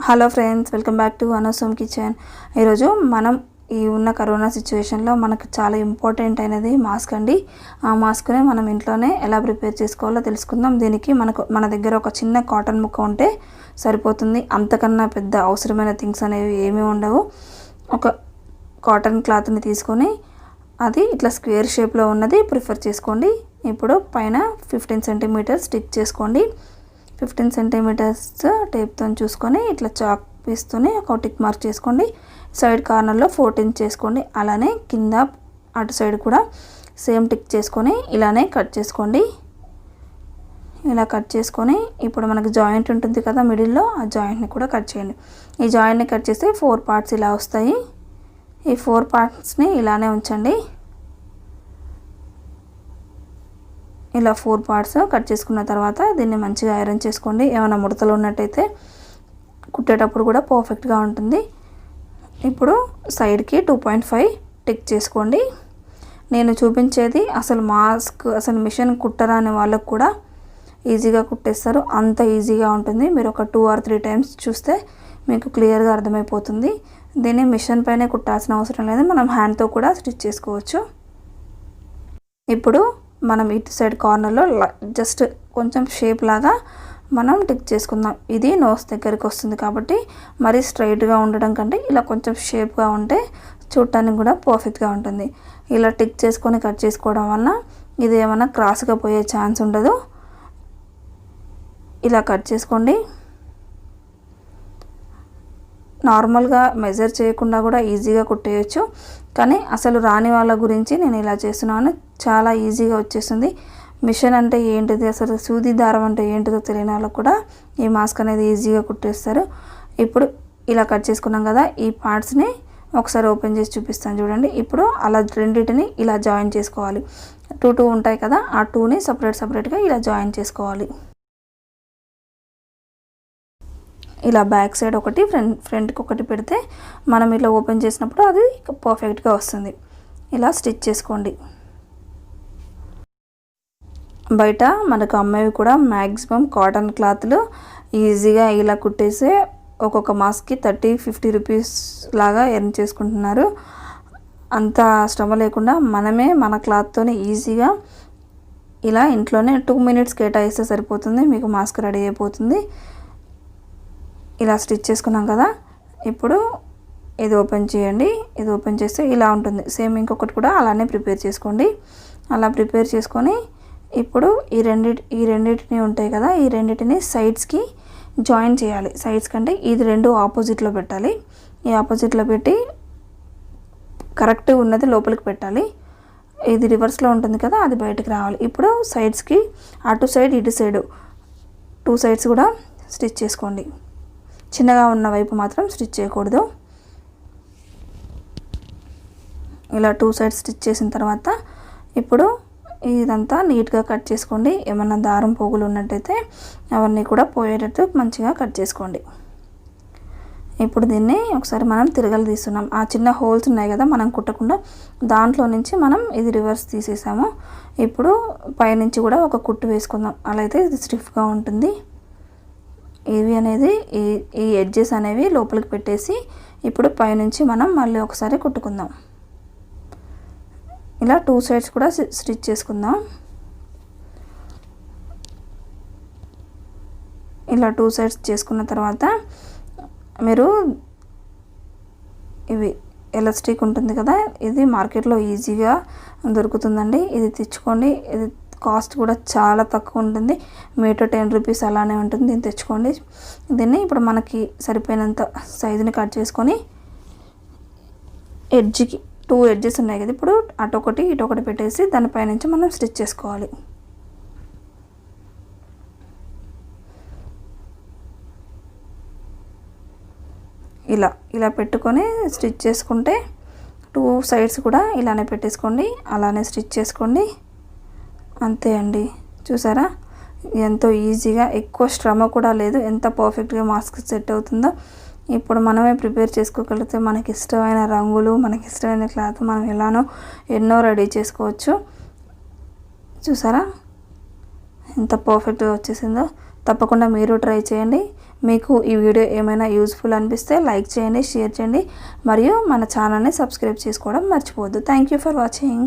Hello friends, welcome back to అనసోమ్ kitchen. ఈరోజు మనం ఈ ఉన్న కరోనా సిచ్యువేషన్లో మనకు చాలా ఇంపార్టెంట్ అయినది మాస్క్ అండి. ఆ మాస్క్ని మనం ఇంట్లోనే ఎలా ప్రిపేర్ చేసుకోవాలో తెలుసుకుందాం. దీనికి మన దగ్గర ఒక చిన్న కాటన్ ముక్క ఉంటే సరిపోతుంది. అంతకన్నా పెద్ద అవసరమైన థింగ్స్ అనేవి ఏమీ ఉండవు. ఒక కాటన్ క్లాత్ని తీసుకొని అది ఇట్లా స్క్వేర్ షేప్లో ఉన్నది ప్రిఫర్ చేసుకోండి. ఇప్పుడు పైన 15 సెంటీమీటర్స్ స్టిక్ చేసుకోండి. 15 సెంటీమీటర్స్ టేప్తో చూసుకొని ఇట్లా చాక్ పీస్తోనే ఒక టిక్ మార్క్ చేసుకోండి. సైడ్ కార్నర్లో 14 చేసుకోండి. అలానే కింద అటు సైడ్ కూడా సేమ్ టిక్ చేసుకొని ఇలానే కట్ చేసుకోండి. ఇలా కట్ చేసుకొని ఇప్పుడు మనకు జాయింట్ ఉంటుంది కదా మిడిల్లో, ఆ జాయింట్ని కూడా కట్ చేయండి. ఈ జాయింట్ని కట్ చేస్తే 4 పార్ట్స్ ఇలా వస్తాయి. ఈ 4 పార్ట్స్ని ఇలానే ఉంచండి. ఇలా 4 పార్ట్స్ కట్ చేసుకున్న తర్వాత దీన్ని మంచిగా ఐరన్ చేసుకోండి. ఏమైనా ముడతలు ఉన్నట్టయితే కుట్టేటప్పుడు కూడా పర్ఫెక్ట్గా ఉంటుంది. ఇప్పుడు సైడ్కి 2.5 టిక్ చేసుకోండి. నేను చూపించేది అసలు మిషన్ కుట్టరాని వాళ్ళకు కూడా ఈజీగా కుట్టేస్తారు. అంత ఈజీగా ఉంటుంది. మీరు ఒక 2 or 3 టైమ్స్ చూస్తే మీకు క్లియర్గా అర్థమైపోతుంది. దీన్ని మిషన్ పైనే కుట్టాల్సిన అవసరం లేదు, మనం హ్యాండ్తో కూడా స్టిచ్ చేసుకోవచ్చు. ఇప్పుడు మనం ఇటు సైడ్ కార్నర్లో జస్ట్ కొంచెం షేప్ లాగా మనం టిక్ చేసుకుందాం. ఇది నోస్ దగ్గరికి వస్తుంది కాబట్టి మరీ స్ట్రైట్గా ఉండడం కంటే ఇలా కొంచెం షేప్గా ఉంటే చూడటానికి కూడా పర్ఫెక్ట్గా ఉంటుంది. ఇలా టిక్ చేసుకొని కట్ చేసుకోవడం వల్ల ఇది ఏమైనా క్రాస్గా పోయే ఛాన్స్ ఉండదు. ఇలా కట్ చేసుకోండి. నార్మల్గా మెజర్ చేయకుండా కూడా ఈజీగా కుట్టేయచ్చు, కానీ అసలు రాని వాళ్ళ గురించి నేను ఇలా చేస్తున్నాను. చాలా ఈజీగా వచ్చేస్తుంది. మిషన్ అంటే ఏంటిది, అసలు సూది దారం అంటే ఏంటిదో తెలియని వాళ్ళకు కూడా ఈ మాస్క్ అనేది ఈజీగా కుట్టేస్తారు. ఇప్పుడు ఇలా కట్ చేసుకున్నాం కదా, ఈ పార్ట్స్ని ఒకసారి ఓపెన్ చేసి చూపిస్తాను చూడండి. ఇప్పుడు అలా రెండింటిని ఇలా జాయిన్ చేసుకోవాలి. 2 ఉంటాయి కదా, ఆ 2ని సపరేట్గా ఇలా జాయిన్ చేసుకోవాలి. ఇలా బ్యాక్ సైడ్ ఒకటి ఫ్రంట్కి ఒకటి పెడితే మనం ఇట్లా ఓపెన్ చేసినప్పుడు అది పర్ఫెక్ట్గా వస్తుంది. ఇలా స్టిచ్ చేసుకోండి. బయట మనకు అమ్మేవి కూడా మ్యాక్సిమం కాటన్ క్లాత్లు ఈజీగా ఇలా కుట్టేసే ఒక్కొక్క మాస్క్కి 30-50 రూపీస్ లాగా ఎర్న్ చేసుకుంటున్నారు. అంత శ్రమ లేకుండా మనమే మన క్లాత్తోనే ఈజీగా ఇలా ఇంట్లోనే 2 minutes కేటాయిస్తే సరిపోతుంది. మీకు మాస్క్ రెడీ అయిపోతుంది. ఇలా స్టిచ్ చేసుకున్నాం కదా, ఇప్పుడు ఇది ఓపెన్ చేయండి. ఇది ఓపెన్ చేస్తే ఇలా ఉంటుంది. సేమ్ ఇంకొకటి కూడా అలానే ప్రిపేర్ చేసుకోండి. అలా ప్రిపేర్ చేసుకొని ఇప్పుడు ఈ రెండింటిని ఉంటాయి కదా, ఈ రెండింటిని సైడ్స్కి జాయిన్ చేయాలి. సైడ్స్ కంటే ఇది 2 ఆపోజిట్లో పెట్టాలి. ఈ ఆపోజిట్లో పెట్టి కరెక్ట్ ఉన్నది లోపలికి పెట్టాలి. ఇది రివర్స్లో ఉంటుంది కదా, అది బయటకు రావాలి. ఇప్పుడు సైడ్స్కి అటు సైడ్ ఇటు సైడ్ 2 సైడ్స్ కూడా స్టిచ్ చేసుకోండి. చిన్నగా ఉన్న వైపు మాత్రం స్టిచ్ చేయకూడదు. ఇలా 2 సైడ్స్ స్టిచ్ చేసిన తర్వాత ఇప్పుడు ఇదంతా నీట్గా కట్ చేసుకోండి. ఏమన్నా దారం పోగులు ఉన్నట్టయితే అవన్నీ కూడా పోయేటట్టు మంచిగా కట్ చేసుకోండి. ఇప్పుడు దీన్ని ఒకసారి మనం తిరగలు తీస్తున్నాం. ఆ చిన్న హోల్స్ ఉన్నాయి కదా మనం కుట్టకుండా, దాంట్లో నుంచి మనం ఇది రివర్స్ తీసేసాము. ఇప్పుడు పైనుంచి కూడా ఒక కుట్టు వేసుకుందాం. అలా అయితే ఇది స్టిఫ్గా ఉంటుంది. ఇవి అనేది ఈ ఎడ్జెస్ అనేవి లోపలికి పెట్టేసి ఇప్పుడు పైనుంచి మనం మళ్ళీ ఒకసారి కుట్టుకుందాం. ఇలా 2 సైడ్స్ కూడా స్టిచ్ చేసుకుందాం. ఇలా 2 సైడ్స్ చేసుకున్న తర్వాత మీరు ఇవి ఎలాస్టిక్ ఉంటుంది కదా, ఇది మార్కెట్లో ఈజీగా దొరుకుతుందండి. ఇది తెచ్చుకోండి. ఇది కాస్ట్ కూడా చాలా తక్కువ ఉంటుంది. మీటర్ 10 రూపీస్ అలానే ఉంటుంది. దీన్ని తెచ్చుకోండి. దీన్ని ఇప్పుడు మనకి సరిపోయినంత సైజుని కట్ చేసుకొని ఎడ్జ్కి 2 ఎడ్జెస్ ఉన్నాయి కదా, ఇప్పుడు అటొకటి ఇటొకటి పెట్టేసి దానిపై నుంచి మనం స్టిచ్ చేసుకోవాలి. ఇలా పెట్టుకొని స్టిచ్ చేసుకుంటే 2 సైడ్స్ కూడా ఇలానే పెట్టేసుకోండి. అలానే స్టిచ్ చేసుకోండి. అంతే అండి. చూసారా, ఎంతో ఈజీగా, ఎక్కువ శ్రమ కూడా లేదు. ఎంత పర్ఫెక్ట్గా మాస్క్ సెట్ అవుతుందో. ఇప్పుడు మనమే ప్రిపేర్ చేసుకోగలిగితే మనకి ఇష్టమైన రంగులు, మనకి ఇష్టమైన క్లాత్ మనం ఎలానో ఎన్నో రెడీ చేసుకోవచ్చు. చూసారా ఎంత పర్ఫెక్ట్గా వచ్చేసిందో. తప్పకుండా మీరు ట్రై చేయండి. మీకు ఈ వీడియో ఏమైనా యూస్ఫుల్ అనిపిస్తే లైక్ చేయండి, షేర్ చేయండి మరియు మన ఛానల్ని సబ్స్క్రైబ్ చేసుకోవడం మర్చిపోవద్దు. Thank you for watching.